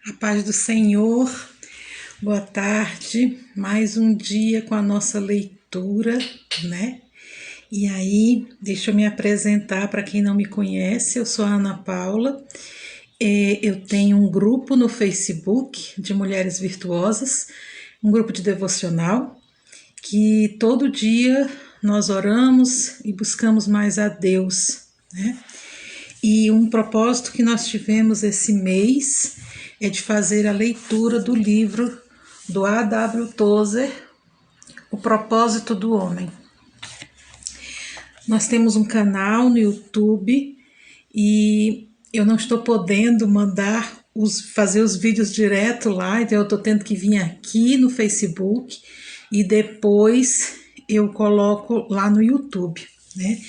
A paz do Senhor, boa tarde, mais um dia com a nossa leitura, né? E aí, deixa eu me apresentar para quem não me conhece, eu sou a Ana Paula, eu tenho um grupo no Facebook de Mulheres Virtuosas, um grupo de devocional, que todo dia nós oramos e buscamos mais a Deus, né? E um propósito que nós tivemos esse mês é de fazer a leitura do livro do A.W. Tozer, O Propósito do Homem. Nós temos um canal no YouTube e eu não estou podendo fazer os vídeos direto lá, então eu estou tendo que vir aqui no Facebook e depois eu coloco lá no YouTube, né?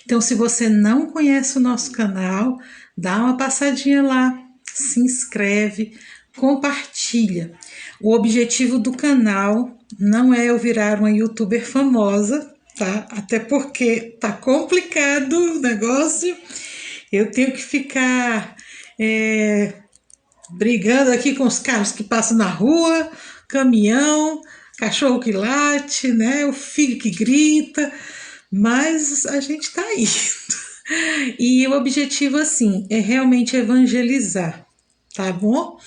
Então, se você não conhece o nosso canal, dá uma passadinha lá, se inscreve, compartilha. O objetivo do canal não é eu virar uma youtuber famosa, tá? Até porque tá complicado o negócio. Eu tenho que ficar brigando aqui com os carros que passam na rua, caminhão, cachorro que late, né? O filho que grita, mas a gente tá indo. E o objetivo, assim, é realmente evangelizar, tá bom?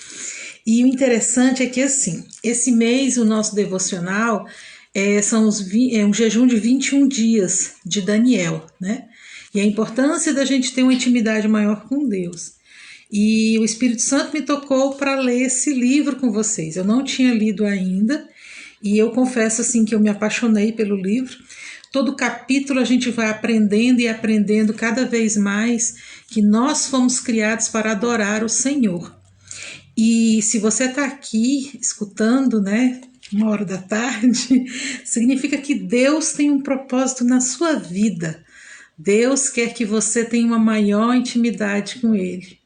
E o interessante é que, assim, esse mês o nosso devocional é um jejum de 21 dias de Daniel, né? E a importância da gente ter uma intimidade maior com Deus. E o Espírito Santo me tocou para ler esse livro com vocês. Eu não tinha lido ainda e eu confesso assim que eu me apaixonei pelo livro. Todo capítulo a gente vai aprendendo e aprendendo cada vez mais que nós fomos criados para adorar o Senhor. E se você está aqui escutando, né, 1h da tarde, significa que Deus tem um propósito na sua vida. Deus quer que você tenha uma maior intimidade com Ele.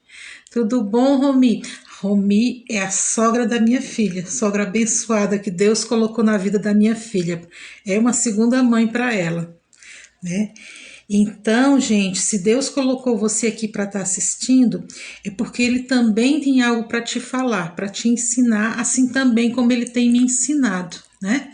Tudo bom, Romi? Romi é a sogra da minha filha, sogra abençoada que Deus colocou na vida da minha filha. É uma segunda mãe para ela, né? Então, gente, se Deus colocou você aqui para estar assistindo, é porque Ele também tem algo para te falar, para te ensinar, assim também como Ele tem me ensinado, né?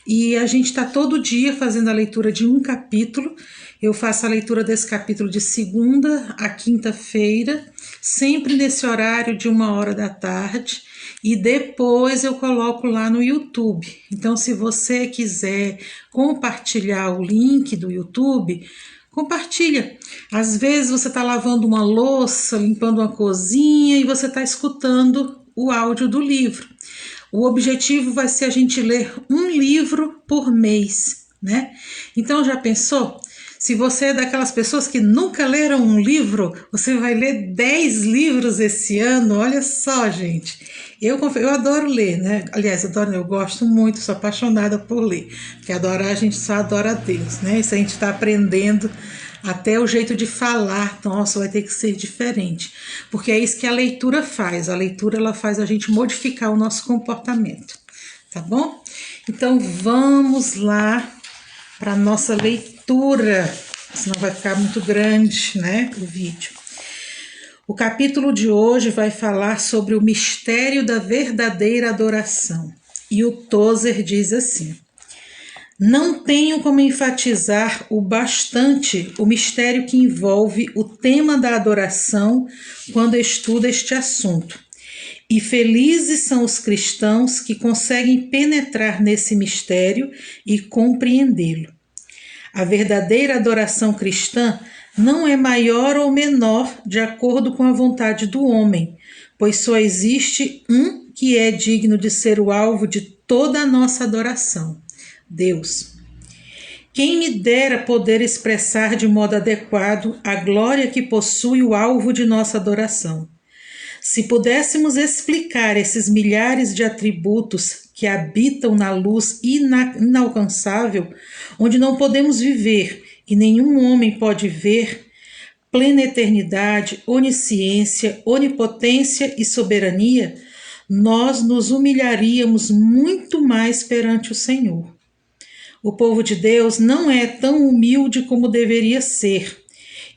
E a gente está todo dia fazendo a leitura de um capítulo. Eu faço a leitura desse capítulo de segunda a quinta-feira, sempre nesse horário de 1h da tarde. E depois eu coloco lá no YouTube. Então, se você quiser compartilhar o link do YouTube, compartilha. Às vezes você está lavando uma louça, limpando uma cozinha e você está escutando o áudio do livro. O objetivo vai ser a gente ler um livro por mês, né? Então, já pensou? Se você é daquelas pessoas que nunca leram um livro, você vai ler 10 livros esse ano. Olha só, gente. Eu adoro ler, né? Aliás, eu gosto muito, sou apaixonada por ler. Porque adorar, a gente só adora a Deus, né? Isso a gente está aprendendo. Até o jeito de falar, nossa, vai ter que ser diferente. Porque é isso que a leitura faz. A leitura, ela faz a gente modificar o nosso comportamento. Tá bom? Então, vamos lá para a nossa leitura. Senão vai ficar muito grande, né, o vídeo. O capítulo de hoje vai falar sobre o mistério da verdadeira adoração. E o Tozer diz assim: não tenho como enfatizar o bastante o mistério que envolve o tema da adoração quando estuda este assunto. E felizes são os cristãos que conseguem penetrar nesse mistério e compreendê-lo. A verdadeira adoração cristã não é maior ou menor de acordo com a vontade do homem, pois só existe um que é digno de ser o alvo de toda a nossa adoração: Deus. Quem me dera poder expressar de modo adequado a glória que possui o alvo de nossa adoração. Se pudéssemos explicar esses milhares de atributos que habitam na luz inalcançável, onde não podemos viver e nenhum homem pode ver, plena eternidade, onisciência, onipotência e soberania, nós nos humilharíamos muito mais perante o Senhor. O povo de Deus não é tão humilde como deveria ser,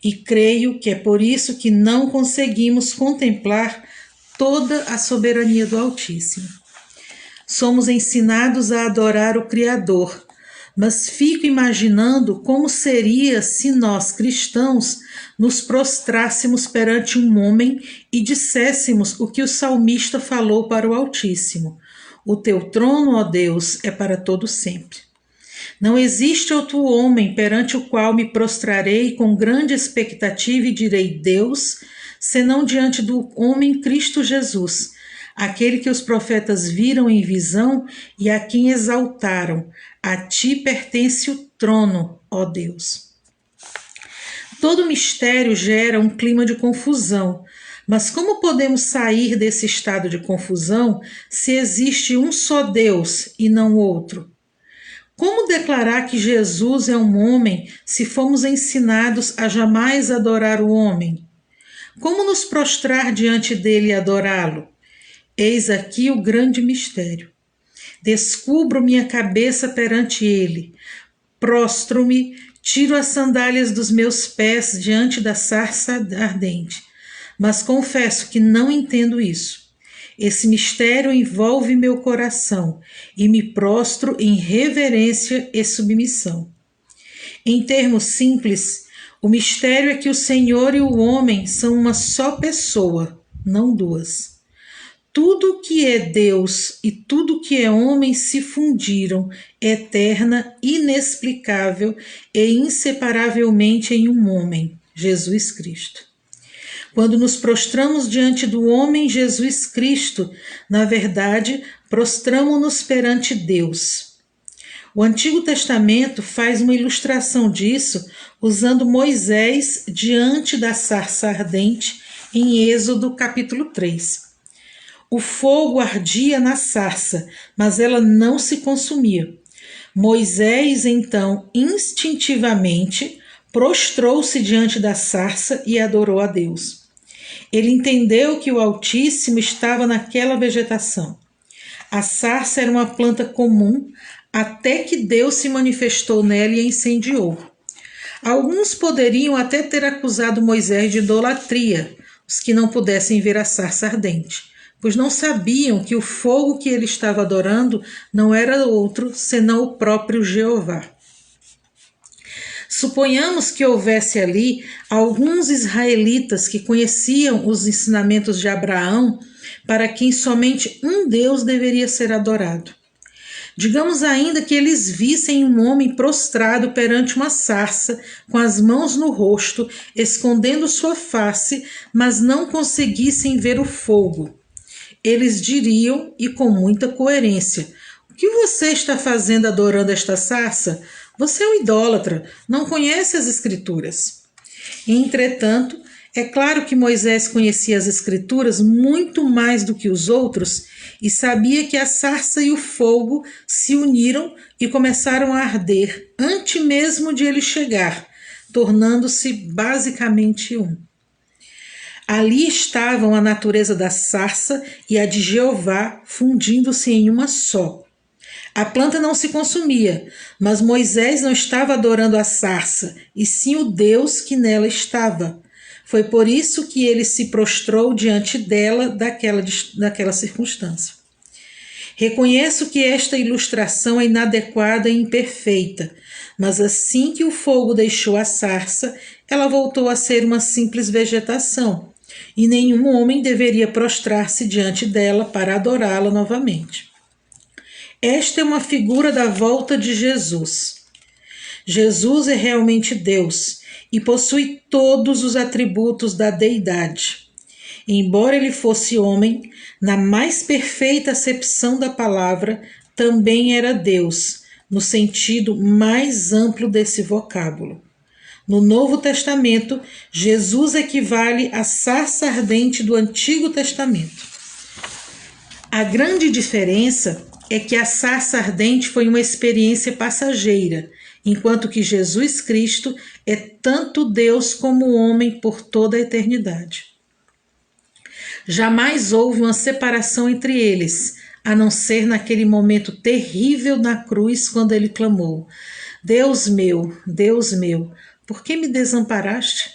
e creio que é por isso que não conseguimos contemplar toda a soberania do Altíssimo. Somos ensinados a adorar o Criador, mas fico imaginando como seria se nós, cristãos, nos prostrássemos perante um homem e disséssemos o que o salmista falou para o Altíssimo: o teu trono, ó Deus, é para todo sempre. Não existe outro homem perante o qual me prostrarei com grande expectativa e direi Deus, senão diante do homem Cristo Jesus, aquele que os profetas viram em visão e a quem exaltaram. A ti pertence o trono, ó Deus. Todo mistério gera um clima de confusão, mas como podemos sair desse estado de confusão se existe um só Deus e não outro? Como declarar que Jesus é um homem se fomos ensinados a jamais adorar o homem? Como nos prostrar diante dele e adorá-lo? Eis aqui o grande mistério. Descubro minha cabeça perante ele, prostro-me, tiro as sandálias dos meus pés diante da sarça ardente, mas confesso que não entendo isso. Esse mistério envolve meu coração e me prostro em reverência e submissão. Em termos simples, o mistério é que o Senhor e o homem são uma só pessoa, não duas. Tudo que é Deus e tudo que é homem se fundiram, eterna, inexplicável e inseparavelmente em um homem, Jesus Cristo. Quando nos prostramos diante do homem Jesus Cristo, na verdade, prostramo-nos perante Deus. O Antigo Testamento faz uma ilustração disso usando Moisés diante da sarça ardente em Êxodo capítulo 3. O fogo ardia na sarça, mas ela não se consumia. Moisés, então, instintivamente, prostrou-se diante da sarça e adorou a Deus. Ele entendeu que o Altíssimo estava naquela vegetação. A sarça era uma planta comum, até que Deus se manifestou nela e a incendiou. Alguns poderiam até ter acusado Moisés de idolatria, os que não pudessem ver a sarça ardente, pois não sabiam que o fogo que ele estava adorando não era outro senão o próprio Jeová. Suponhamos que houvesse ali alguns israelitas que conheciam os ensinamentos de Abraão, para quem somente um Deus deveria ser adorado. Digamos ainda que eles vissem um homem prostrado perante uma sarça, com as mãos no rosto, escondendo sua face, mas não conseguissem ver o fogo. Eles diriam, e com muita coerência: o que você está fazendo adorando esta sarça? Você é um idólatra, não conhece as Escrituras. Entretanto, é claro que Moisés conhecia as Escrituras muito mais do que os outros e sabia que a sarça e o fogo se uniram e começaram a arder antes mesmo de ele chegar, tornando-se basicamente um. Ali estavam a natureza da sarça e a de Jeová fundindo-se em uma só. A planta não se consumia, mas Moisés não estava adorando a sarça, e sim o Deus que nela estava. Foi por isso que ele se prostrou diante dela daquela circunstância. Reconheço que esta ilustração é inadequada e imperfeita, mas assim que o fogo deixou a sarça, ela voltou a ser uma simples vegetação, e nenhum homem deveria prostrar-se diante dela para adorá-la novamente. Esta é uma figura da volta de Jesus. Jesus é realmente Deus e possui todos os atributos da deidade. Embora ele fosse homem, na mais perfeita acepção da palavra, também era Deus, no sentido mais amplo desse vocábulo. No Novo Testamento, Jesus equivale à sarça ardente do Antigo Testamento. A grande diferença é que a sarça ardente foi uma experiência passageira, enquanto que Jesus Cristo é tanto Deus como homem por toda a eternidade. Jamais houve uma separação entre eles, a não ser naquele momento terrível na cruz, quando ele clamou: Deus meu, por que me desamparaste?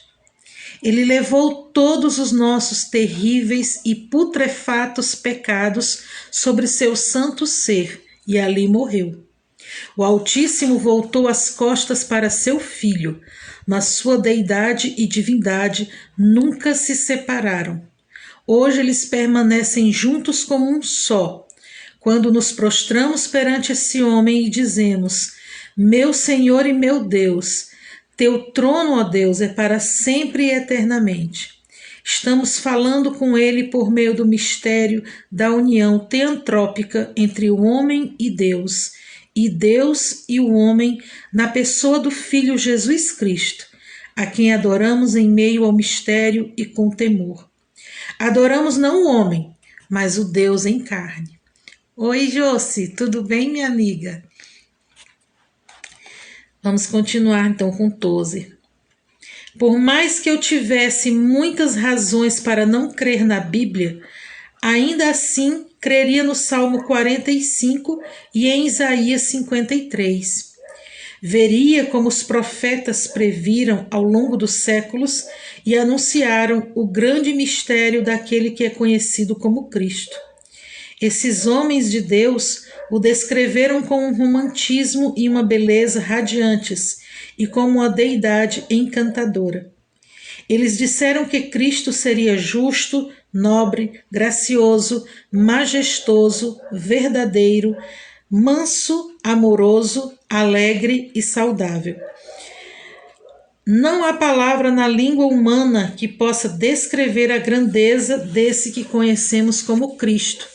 Ele levou todos os nossos terríveis e putrefatos pecados sobre seu santo ser e ali morreu. O Altíssimo voltou as costas para seu Filho, mas sua deidade e divindade nunca se separaram. Hoje eles permanecem juntos como um só. Quando nos prostramos perante esse homem e dizemos: meu Senhor e meu Deus, teu trono, ó Deus, é para sempre e eternamente. Estamos falando com ele por meio do mistério da união teantrópica entre o homem e Deus e o homem na pessoa do Filho Jesus Cristo, a quem adoramos em meio ao mistério e com temor. Adoramos não o homem, mas o Deus em carne. Oi, Josi, tudo bem, minha amiga? Vamos continuar então com Tozer. Por mais que eu tivesse muitas razões para não crer na Bíblia, ainda assim creria no Salmo 45 e em Isaías 53. Veria como os profetas previram ao longo dos séculos e anunciaram o grande mistério daquele que é conhecido como Cristo. Esses homens de Deus o descreveram com um romantismo e uma beleza radiantes e como uma deidade encantadora. Eles disseram que Cristo seria justo, nobre, gracioso, majestoso, verdadeiro, manso, amoroso, alegre e saudável. Não há palavra na língua humana que possa descrever a grandeza desse que conhecemos como Cristo.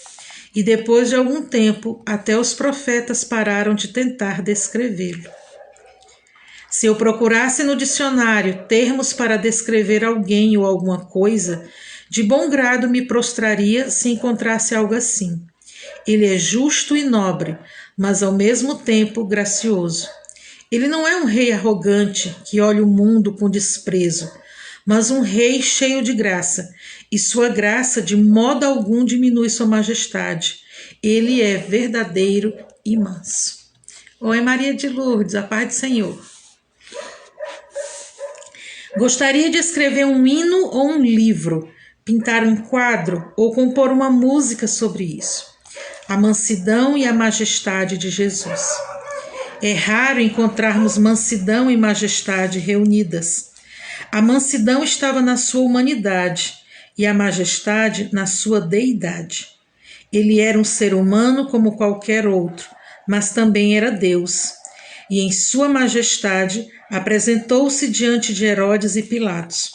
E depois de algum tempo, até os profetas pararam de tentar descrevê-lo. Se eu procurasse no dicionário termos para descrever alguém ou alguma coisa, de bom grado me prostraria se encontrasse algo assim. Ele é justo e nobre, mas ao mesmo tempo gracioso. Ele não é um rei arrogante que olha o mundo com desprezo, mas um rei cheio de graça, e sua graça de modo algum diminui sua majestade. Ele é verdadeiro e manso. Oi, Maria de Lourdes, a paz do Senhor. Gostaria de escrever um hino ou um livro, pintar um quadro ou compor uma música sobre isso. A mansidão e a majestade de Jesus. É raro encontrarmos mansidão e majestade reunidas. A mansidão estava na sua humanidade e a majestade na sua deidade. Ele era um ser humano como qualquer outro, mas também era Deus. E em sua majestade apresentou-se diante de Herodes e Pilatos.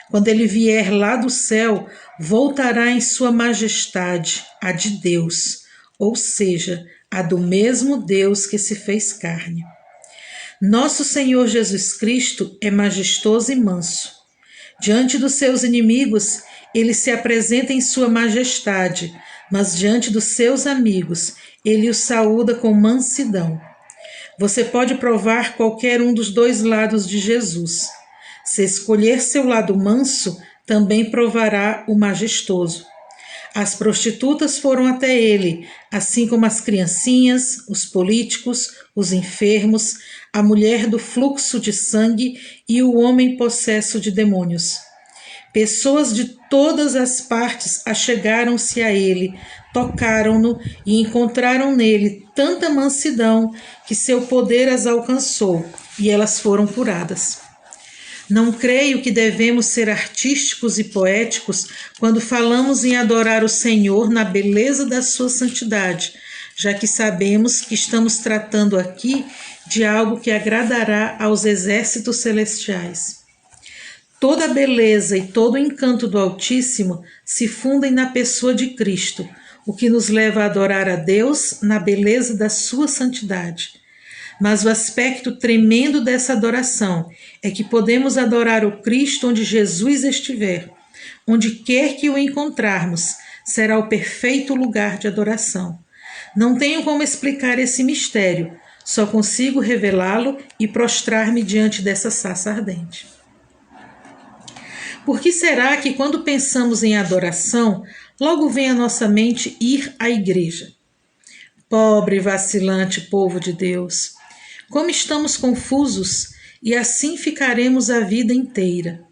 Quando ele vier lá do céu, voltará em sua majestade, a de Deus, ou seja, a do mesmo Deus que se fez carne. Nosso Senhor Jesus Cristo é majestoso e manso. Diante dos seus inimigos, ele se apresenta em sua majestade, mas diante dos seus amigos, ele os saúda com mansidão. Você pode provar qualquer um dos dois lados de Jesus. Se escolher seu lado manso, também provará o majestoso. As prostitutas foram até ele, assim como as criancinhas, os políticos, os enfermos, a mulher do fluxo de sangue e o homem possesso de demônios. Pessoas de todas as partes achegaram-se a ele, tocaram-no e encontraram nele tanta mansidão que seu poder as alcançou e elas foram curadas. Não creio que devemos ser artísticos e poéticos quando falamos em adorar o Senhor na beleza da sua santidade, já que sabemos que estamos tratando aqui de algo que agradará aos exércitos celestiais. Toda a beleza e todo o encanto do Altíssimo se fundem na pessoa de Cristo, o que nos leva a adorar a Deus na beleza da sua santidade. Mas o aspecto tremendo dessa adoração é que podemos adorar o Cristo onde Jesus estiver. Onde quer que o encontrarmos, será o perfeito lugar de adoração. Não tenho como explicar esse mistério, só consigo revelá-lo e prostrar-me diante dessa sarça ardente. Por que será que quando pensamos em adoração, logo vem à nossa mente ir à igreja? Pobre e vacilante povo de Deus! Como estamos confusos e assim ficaremos a vida inteira.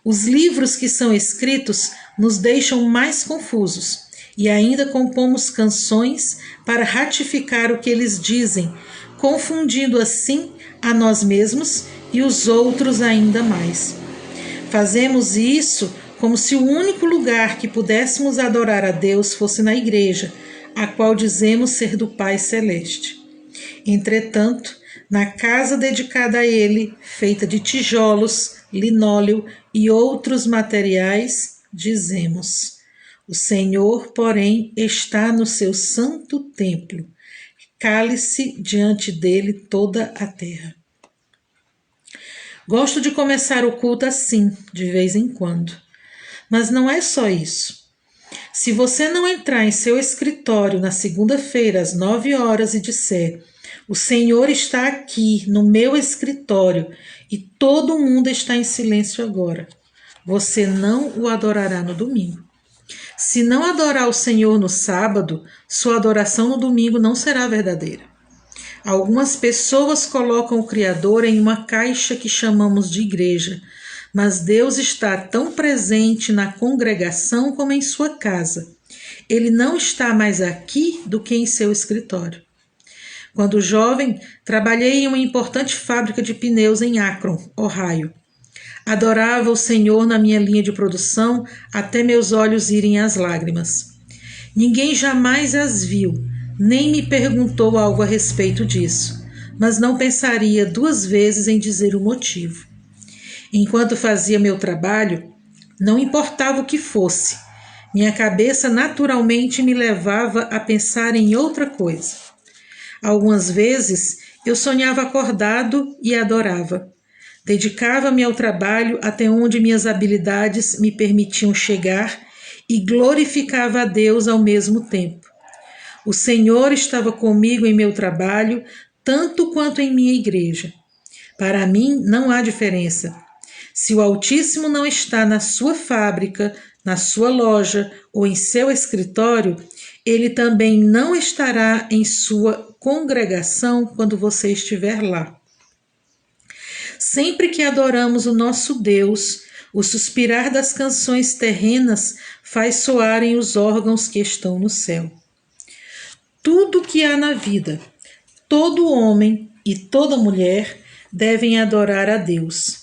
Os livros que são escritos nos deixam mais confusos e ainda compomos canções para ratificar o que eles dizem, confundindo assim a nós mesmos e os outros ainda mais. Fazemos isso como se o único lugar que pudéssemos adorar a Deus fosse na igreja, a qual dizemos ser do Pai Celeste. Entretanto, na casa dedicada a Ele, feita de tijolos, linóleo e outros materiais, dizemos: o Senhor, porém, está no seu santo templo. Cale-se diante dele toda a terra. Gosto de começar o culto assim, de vez em quando. Mas não é só isso. Se você não entrar em seu escritório na segunda-feira às 9 horas e disser: o Senhor está aqui no meu escritório e todo mundo está em silêncio agora, você não o adorará no domingo. Se não adorar o Senhor no sábado, sua adoração no domingo não será verdadeira. Algumas pessoas colocam o Criador em uma caixa que chamamos de igreja, mas Deus está tão presente na congregação como em sua casa. Ele não está mais aqui do que em seu escritório. Quando jovem, trabalhei em uma importante fábrica de pneus em Akron, Ohio. Adorava o Senhor na minha linha de produção até meus olhos irem às lágrimas. Ninguém jamais as viu, nem me perguntou algo a respeito disso, mas não pensaria 2 vezes em dizer o motivo. Enquanto fazia meu trabalho, não importava o que fosse, minha cabeça naturalmente me levava a pensar em outra coisa. Algumas vezes eu sonhava acordado e adorava. Dedicava-me ao trabalho até onde minhas habilidades me permitiam chegar e glorificava a Deus ao mesmo tempo. O Senhor estava comigo em meu trabalho, tanto quanto em minha igreja. Para mim, não há diferença. Se o Altíssimo não está na sua fábrica, na sua loja ou em seu escritório, ele também não estará em sua congregação quando você estiver lá. Sempre que adoramos o nosso Deus, o suspirar das canções terrenas faz soarem os órgãos que estão no céu. Tudo que há na vida, todo homem e toda mulher devem adorar a Deus.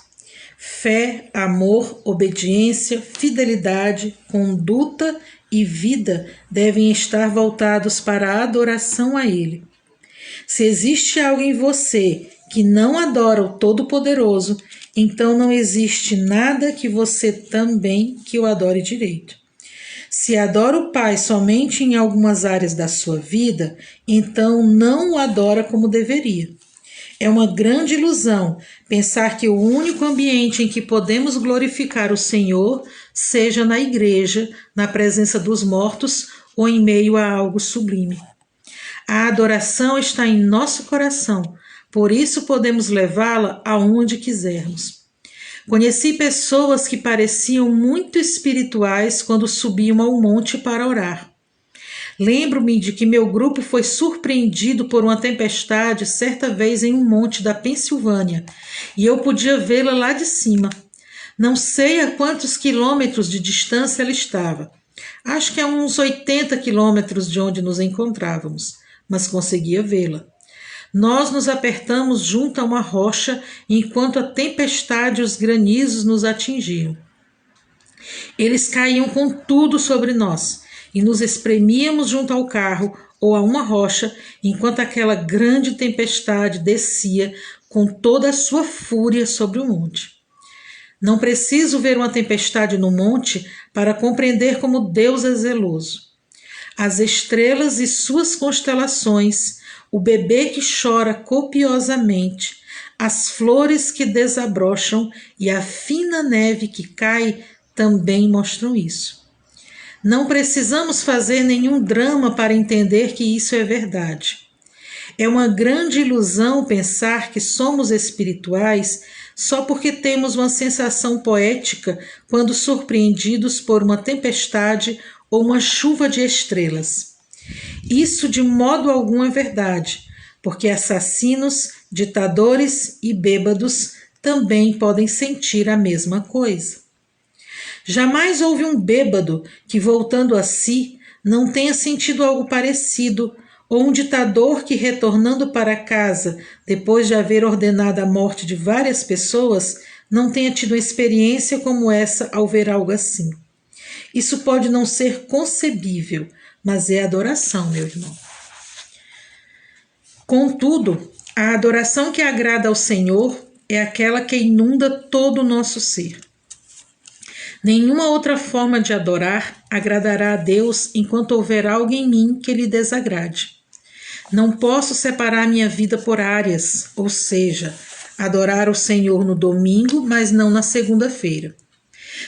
Fé, amor, obediência, fidelidade, conduta e vida devem estar voltados para a adoração a Ele. Se existe algo em você que não adora o Todo-Poderoso, então não existe nada que você também que o adore direito. Se adora o Pai somente em algumas áreas da sua vida, então não o adora como deveria. É uma grande ilusão pensar que o único ambiente em que podemos glorificar o Senhor seja na igreja, na presença dos mortos ou em meio a algo sublime. A adoração está em nosso coração, por isso podemos levá-la aonde quisermos. Conheci pessoas que pareciam muito espirituais quando subiam ao monte para orar. Lembro-me de que meu grupo foi surpreendido por uma tempestade certa vez em um monte da Pensilvânia, e eu podia vê-la lá de cima. Não sei a quantos quilômetros de distância ela estava. Acho que a uns 80 quilômetros de onde nos encontrávamos, mas conseguia vê-la. Nós nos apertamos junto a uma rocha enquanto a tempestade e os granizos nos atingiam. Eles caíam com tudo sobre nós e nos espremíamos junto ao carro ou a uma rocha enquanto aquela grande tempestade descia com toda a sua fúria sobre o monte. Não preciso ver uma tempestade no monte para compreender como Deus é zeloso. As estrelas e suas constelações, o bebê que chora copiosamente, as flores que desabrocham e a fina neve que cai também mostram isso. Não precisamos fazer nenhum drama para entender que isso é verdade. É uma grande ilusão pensar que somos espirituais só porque temos uma sensação poética quando surpreendidos por uma tempestade ou uma chuva de estrelas. Isso de modo algum é verdade, porque assassinos, ditadores e bêbados também podem sentir a mesma coisa. Jamais houve um bêbado que, voltando a si, não tenha sentido algo parecido, ou um ditador que, retornando para casa, depois de haver ordenado a morte de várias pessoas, não tenha tido uma experiência como essa ao ver algo assim. Isso pode não ser concebível, mas é adoração, meu irmão. Contudo, a adoração que agrada ao Senhor é aquela que inunda todo o nosso ser. Nenhuma outra forma de adorar agradará a Deus enquanto houver algo em mim que lhe desagrade. Não posso separar minha vida por áreas, ou seja, adorar o Senhor no domingo, mas não na segunda-feira.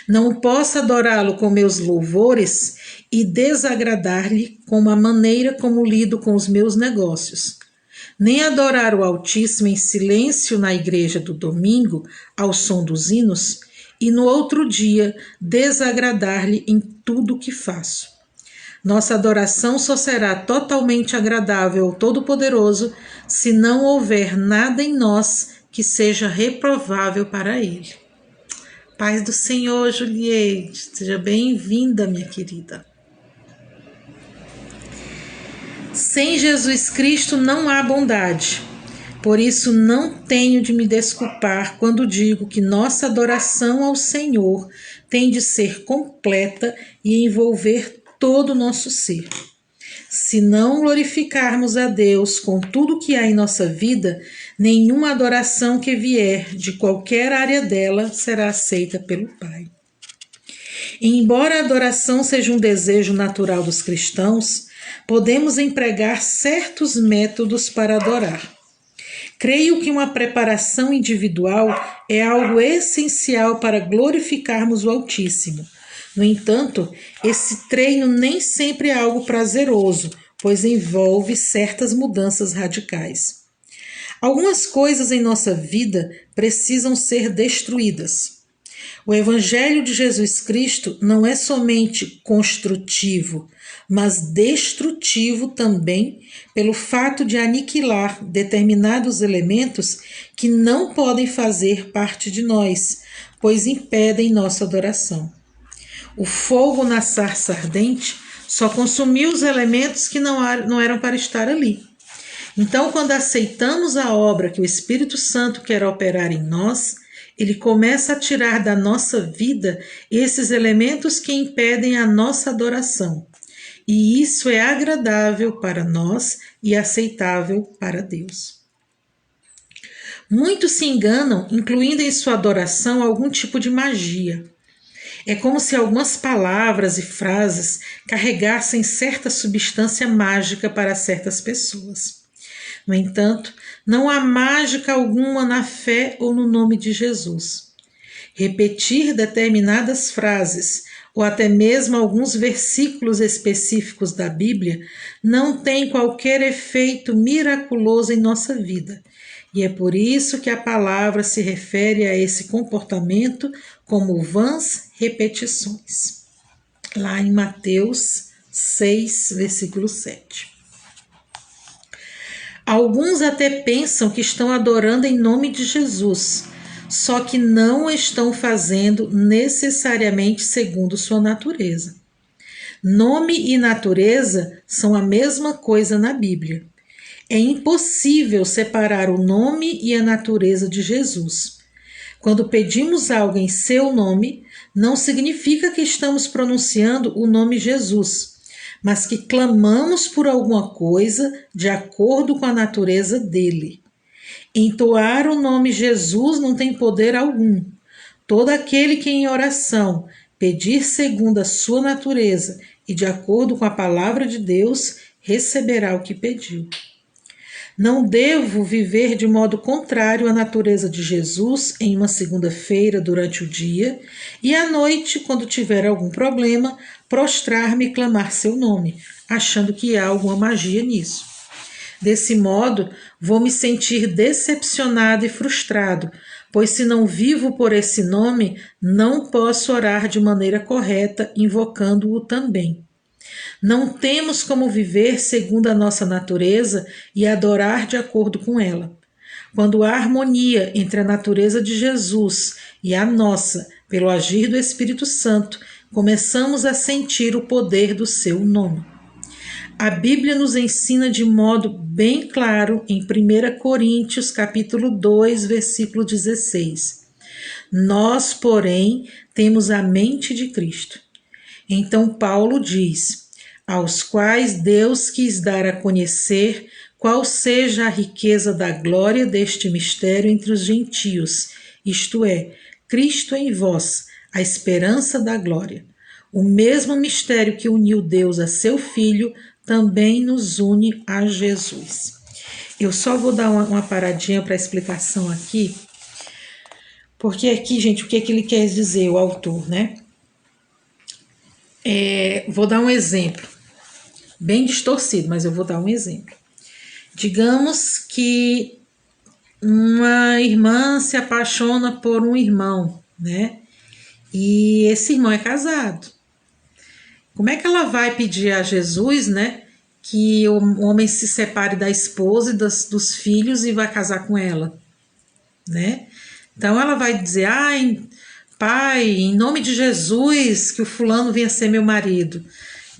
Não posso adorá-lo com meus louvores e desagradar-lhe com a maneira como lido com os meus negócios. Nem adorar o Altíssimo em silêncio na igreja do domingo, ao som dos hinos, e no outro dia desagradar-lhe em tudo o que faço. Nossa adoração só será totalmente agradável ao Todo-Poderoso se não houver nada em nós que seja reprovável para Ele. Paz do Senhor, Juliette. Seja bem-vinda, minha querida. Sem Jesus Cristo não há bondade. Por isso não tenho de me desculpar quando digo que nossa adoração ao Senhor tem de ser completa e envolver todo o nosso ser. Se não glorificarmos a Deus com tudo que há em nossa vida, nenhuma adoração que vier de qualquer área dela será aceita pelo Pai. E embora a adoração seja um desejo natural dos cristãos, podemos empregar certos métodos para adorar. Creio que uma preparação individual é algo essencial para glorificarmos o Altíssimo. No entanto, esse treino nem sempre é algo prazeroso, pois envolve certas mudanças radicais. Algumas coisas em nossa vida precisam ser destruídas. O Evangelho de Jesus Cristo não é somente construtivo, mas destrutivo também, pelo fato de aniquilar determinados elementos que não podem fazer parte de nós, pois impedem nossa adoração. O fogo na sarça ardente só consumiu os elementos que não eram para estar ali. Então, quando aceitamos a obra que o Espírito Santo quer operar em nós, ele começa a tirar da nossa vida esses elementos que impedem a nossa adoração. E isso é agradável para nós e aceitável para Deus. Muitos se enganam, incluindo em sua adoração algum tipo de magia. É como se algumas palavras e frases carregassem certa substância mágica para certas pessoas. No entanto, não há mágica alguma na fé ou no nome de Jesus. Repetir determinadas frases ou até mesmo alguns versículos específicos da Bíblia não tem qualquer efeito miraculoso em nossa vida. E é por isso que a palavra se refere a esse comportamento como vãs repetições. Lá em Mateus 6, versículo 7. Alguns até pensam que estão adorando em nome de Jesus, só que não estão fazendo necessariamente segundo sua natureza. Nome e natureza são a mesma coisa na Bíblia. É impossível separar o nome e a natureza de Jesus. Quando pedimos algo em seu nome, não significa que estamos pronunciando o nome Jesus, mas que clamamos por alguma coisa de acordo com a natureza dele. Entoar o nome Jesus não tem poder algum. Todo aquele que em oração pedir segundo a sua natureza e de acordo com a palavra de Deus, receberá o que pediu. Não devo viver de modo contrário à natureza de Jesus em uma segunda-feira durante o dia e à noite, quando tiver algum problema, prostrar-me e clamar seu nome, achando que há alguma magia nisso. Desse modo, vou me sentir decepcionado e frustrado, pois se não vivo por esse nome, não posso orar de maneira correta, invocando-o também. Não temos como viver segundo a nossa natureza e adorar de acordo com ela. Quando há harmonia entre a natureza de Jesus e a nossa, pelo agir do Espírito Santo, começamos a sentir o poder do seu nome. A Bíblia nos ensina de modo bem claro em 1 Coríntios, capítulo 2, versículo 16. Nós, porém, temos a mente de Cristo. Então Paulo diz, aos quais Deus quis dar a conhecer qual seja a riqueza da glória deste mistério entre os gentios, isto é, Cristo em vós, a esperança da glória. O mesmo mistério que uniu Deus a seu Filho também nos une a Jesus. Eu só vou dar uma paradinha para a explicação aqui, porque aqui, gente, o que é que ele quer dizer, o autor, né? Vou dar um exemplo, bem distorcido, mas eu vou dar um exemplo. Digamos que uma irmã se apaixona por um irmão, né? E esse irmão é casado. Como é que ela vai pedir a Jesus, né, que o homem se separe da esposa e dos filhos e vai casar com ela, né? Então ela vai dizer, Pai, em nome de Jesus, que o fulano venha ser meu marido.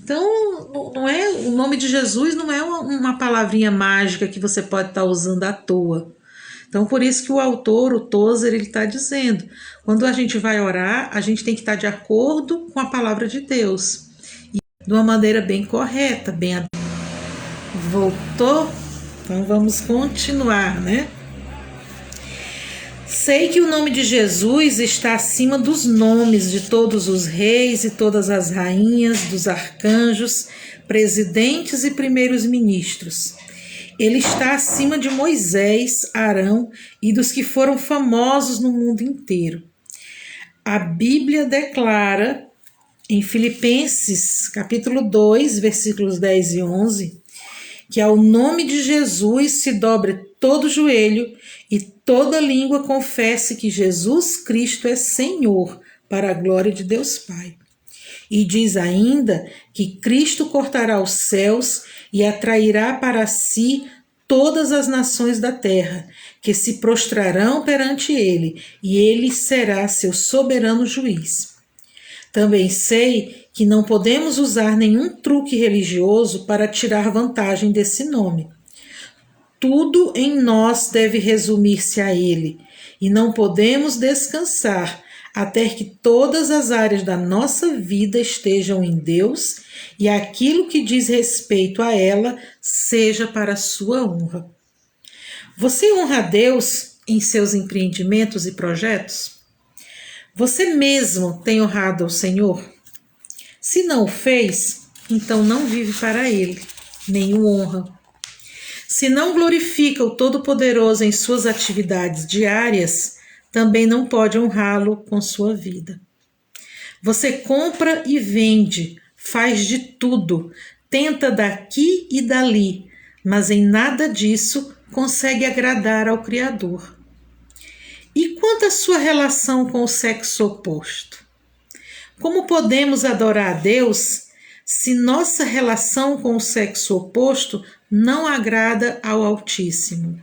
Então, não é, o nome de Jesus não é uma palavrinha mágica que você pode estar usando à toa. Então, por isso que o autor, o Tozer, ele está dizendo, quando a gente vai orar, a gente tem que estar de acordo com a palavra de Deus. E de uma maneira bem correta, bem... Voltou? Então, vamos continuar, né? Sei que o nome de Jesus está acima dos nomes de todos os reis e todas as rainhas, dos arcanjos, presidentes e primeiros ministros. Ele está acima de Moisés, Arão e dos que foram famosos no mundo inteiro. A Bíblia declara em Filipenses, capítulo 2, versículos 10 e 11, que ao nome de Jesus se dobre todo joelho e toda língua confesse que Jesus Cristo é Senhor, para a glória de Deus Pai. E diz ainda que Cristo cortará os céus e atrairá para si todas as nações da terra, que se prostrarão perante ele, e ele será seu soberano juiz. Também sei que não podemos usar nenhum truque religioso para tirar vantagem desse nome. Tudo em nós deve resumir-se a ele, e não podemos descansar até que todas as áreas da nossa vida estejam em Deus e aquilo que diz respeito a ela seja para a sua honra. Você honra a Deus em seus empreendimentos e projetos? Você mesmo tem honrado ao Senhor? Se não o fez, então não vive para Ele, nem o honra. Se não glorifica o Todo-Poderoso em suas atividades diárias, também não pode honrá-lo com sua vida. Você compra e vende, faz de tudo, tenta daqui e dali, mas em nada disso consegue agradar ao Criador. E quanto à sua relação com o sexo oposto? Como podemos adorar a Deus se nossa relação com o sexo oposto não agrada ao Altíssimo?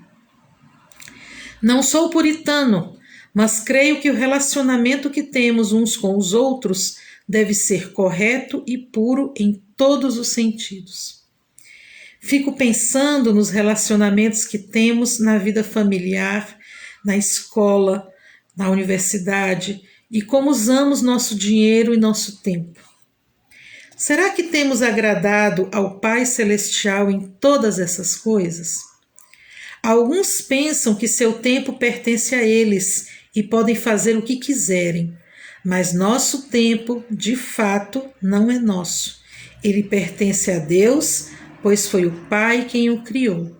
Não sou puritano, mas creio que o relacionamento que temos uns com os outros deve ser correto e puro em todos os sentidos. Fico pensando nos relacionamentos que temos na vida familiar, na escola, na universidade e como usamos nosso dinheiro e nosso tempo. Será que temos agradado ao Pai Celestial em todas essas coisas? Alguns pensam que seu tempo pertence a eles e podem fazer o que quiserem, mas nosso tempo, de fato, não é nosso. Ele pertence a Deus, pois foi o Pai quem o criou.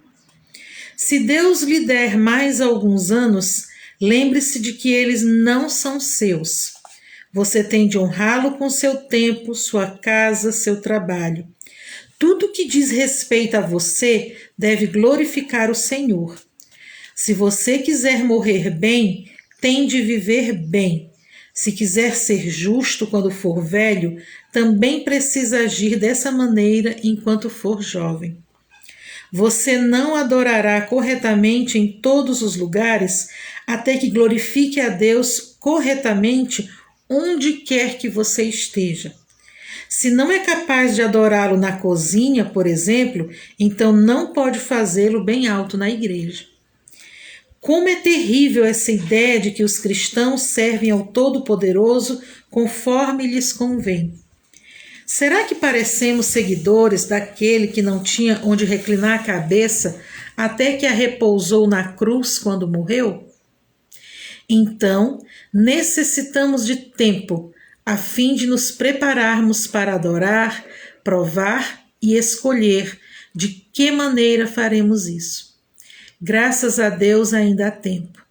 Se Deus lhe der mais alguns anos, lembre-se de que eles não são seus. Você tem de honrá-lo com seu tempo, sua casa, seu trabalho. Tudo que diz respeito a você deve glorificar o Senhor. Se você quiser morrer bem, tem de viver bem. Se quiser ser justo quando for velho, também precisa agir dessa maneira enquanto for jovem. Você não adorará corretamente em todos os lugares até que glorifique a Deus corretamente onde quer que você esteja. Se não é capaz de adorá-lo na cozinha, por exemplo, então não pode fazê-lo bem alto na igreja. Como é terrível essa ideia de que os cristãos servem ao Todo-Poderoso conforme lhes convém. Será que parecemos seguidores daquele que não tinha onde reclinar a cabeça até que a repousou na cruz quando morreu? Então, necessitamos de tempo a fim de nos prepararmos para adorar, provar e escolher de que maneira faremos isso. Graças a Deus ainda há tempo.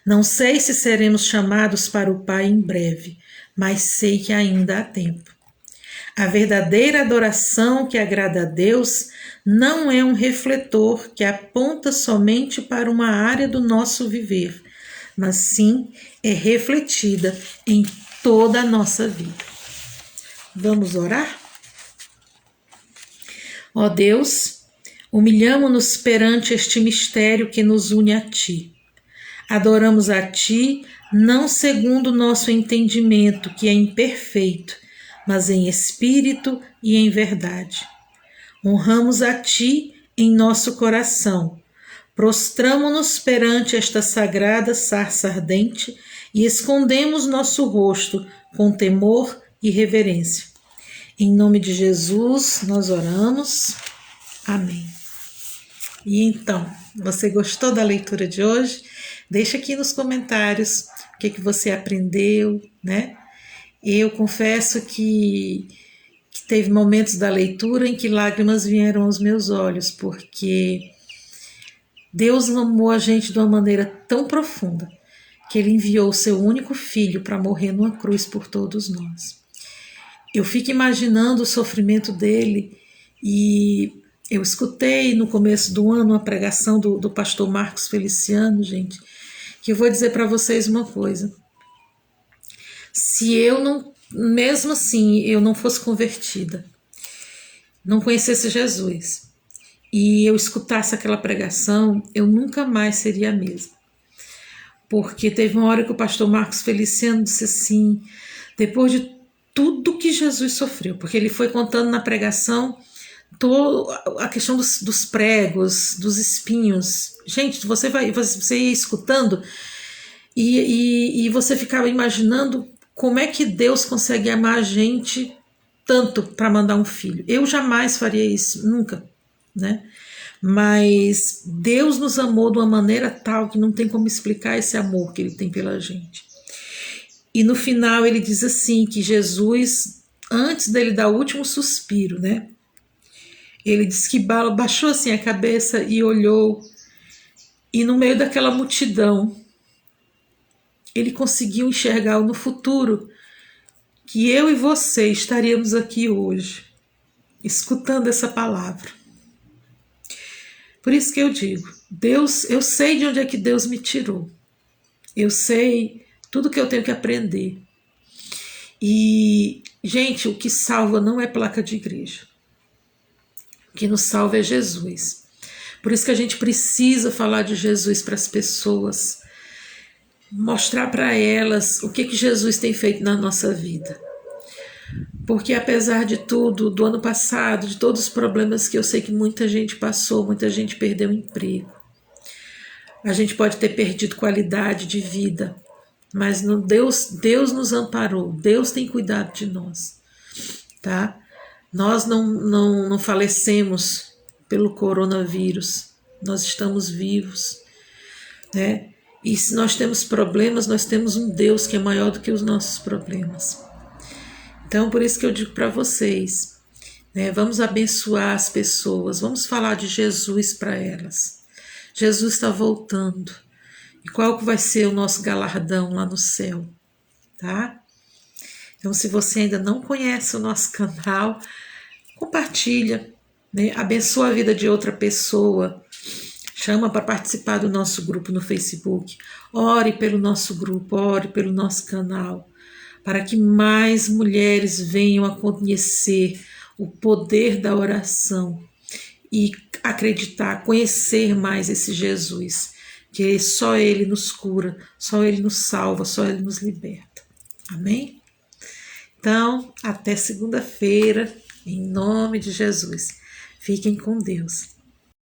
Não sei se seremos chamados para o Pai em breve, mas sei que ainda há tempo. A verdadeira adoração que agrada a Deus não é um refletor que aponta somente para uma área do nosso viver, mas sim é refletida em toda a nossa vida. Vamos orar? Ó Deus, humilhamo-nos perante este mistério que nos une a Ti. Adoramos a Ti não segundo o nosso entendimento, que é imperfeito, mas em espírito e em verdade. Honramos a Ti em nosso coração. Prostramo-nos perante esta sagrada sarça ardente e escondemos nosso rosto com temor e reverência. Em nome de Jesus, nós oramos. Amém. E então, você gostou da leitura de hoje? Deixa aqui nos comentários o que você aprendeu, né? Eu confesso que teve momentos da leitura em que lágrimas vieram aos meus olhos, porque Deus amou a gente de uma maneira tão profunda que Ele enviou o seu único filho para morrer numa cruz por todos nós. Eu fico imaginando o sofrimento dele e eu escutei no começo do ano uma pregação do pastor Marcos Feliciano, gente, que eu vou dizer para vocês uma coisa. Se eu não, mesmo assim, eu não fosse convertida, não conhecesse Jesus e eu escutasse aquela pregação, eu nunca mais seria a mesma. Porque teve uma hora que o pastor Marcos Feliciano disse assim, depois de tudo que Jesus sofreu, porque ele foi contando na pregação toda a questão dos pregos, dos espinhos. Gente, você ia escutando e você ficava imaginando como é que Deus consegue amar a gente tanto para mandar um filho. Eu jamais faria isso, nunca, né? Mas Deus nos amou de uma maneira tal que não tem como explicar esse amor que Ele tem pela gente. E no final ele diz assim, que Jesus, antes dele dar o último suspiro, né? Ele diz que baixou assim a cabeça e olhou, e no meio daquela multidão, ele conseguiu enxergar no futuro que eu e você estaríamos aqui hoje, escutando essa palavra. Por isso que eu digo, Deus, eu sei de onde é que Deus me tirou. Eu sei tudo que eu tenho que aprender. E, gente, o que salva não é placa de igreja. O que nos salva é Jesus. Por isso que a gente precisa falar de Jesus para as pessoas, mostrar para elas o que Jesus tem feito na nossa vida. Porque apesar de tudo, do ano passado, de todos os problemas que eu sei que muita gente passou, muita gente perdeu o emprego. A gente pode ter perdido qualidade de vida, mas Deus nos amparou, Deus tem cuidado de nós, tá? Nós não falecemos pelo coronavírus, nós estamos vivos, né? E se nós temos problemas, nós temos um Deus que é maior do que os nossos problemas. Então, por isso que eu digo para vocês, né, vamos abençoar as pessoas, vamos falar de Jesus para elas. Jesus está voltando. E qual que vai ser o nosso galardão lá no céu, tá? Então, se você ainda não conhece o nosso canal, compartilha, né? Abençoa a vida de outra pessoa, chama para participar do nosso grupo no Facebook, ore pelo nosso grupo, ore pelo nosso canal, para que mais mulheres venham a conhecer o poder da oração e acreditar, conhecer mais esse Jesus, que só Ele nos cura, só Ele nos salva, só Ele nos liberta. Amém? Então, até segunda-feira, em nome de Jesus. Fiquem com Deus.